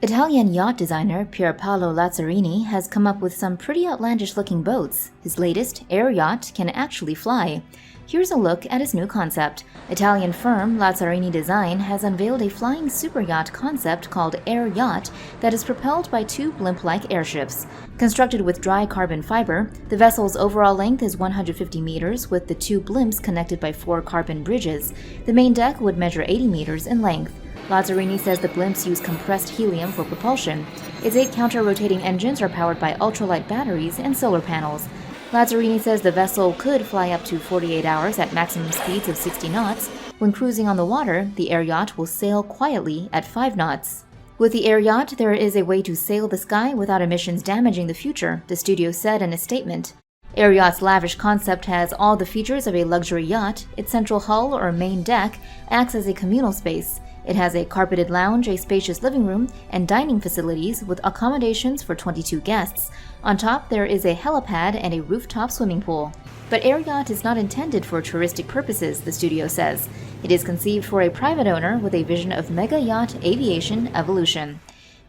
Italian yacht designer Pierpaolo Lazzarini has come up with some pretty outlandish-looking boats. His latest, Air Yacht, can actually fly. Here's a look at his new concept. Italian firm Lazzarini Design has unveiled a flying superyacht concept called Air Yacht that is propelled by two blimp-like airships. Constructed with dry carbon fiber, the vessel's overall length is 150 meters, with the two blimps connected by 4 carbon bridges. The main deck would measure 80 meters in length. Lazzarini says the blimps use compressed helium for propulsion. Its 8 counter-rotating engines are powered by ultralight batteries and solar panels. Lazzarini says the vessel could fly up to 48 hours at maximum speeds of 60 knots. When cruising on the water, the Air Yacht will sail quietly at 5 knots. With the Air Yacht, there is a way to sail the sky without emissions damaging the future, the studio said in a statement. Air Yacht's lavish concept has all the features of a luxury yacht. Its central hull or main deck acts as a communal space. It has a carpeted lounge, a spacious living room, and dining facilities with accommodations for 22 guests. On top, there is a helipad and a rooftop swimming pool. But Air Yacht is not intended for touristic purposes, the studio says. It is conceived for a private owner with a vision of mega yacht aviation evolution.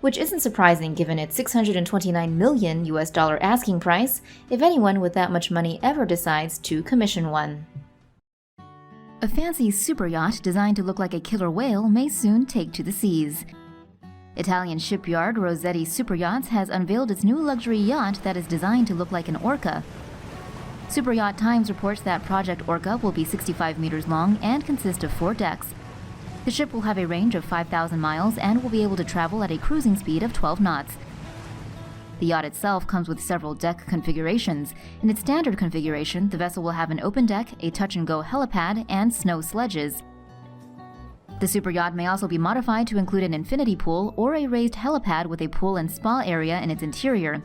Which isn't surprising given its $629 million asking price, if anyone with that much money ever decides to commission one. A fancy superyacht designed to look like a killer whale may soon take to the seas. Italian shipyard Rossetti Superyachts has unveiled its new luxury yacht that is designed to look like an orca. Superyacht Times reports that Project Orca will be 65 meters long and consist of 4 decks. The ship will have a range of 5,000 miles and will be able to travel at a cruising speed of 12 knots. The yacht itself comes with several deck configurations. In its standard configuration, the vessel will have an open deck, a touch-and-go helipad, and snow sledges. The superyacht may also be modified to include an infinity pool or a raised helipad with a pool and spa area in its interior.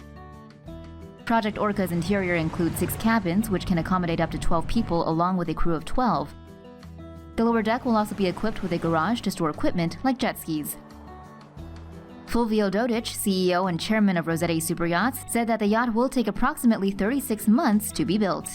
Project Orca's interior includes 6 cabins, which can accommodate up to 12 people along with a crew of 12. The lower deck will also be equipped with a garage to store equipment like jet skis. Fulvio Dodic, CEO and chairman of Rossetti Superyachts, said that the yacht will take approximately 36 months to be built.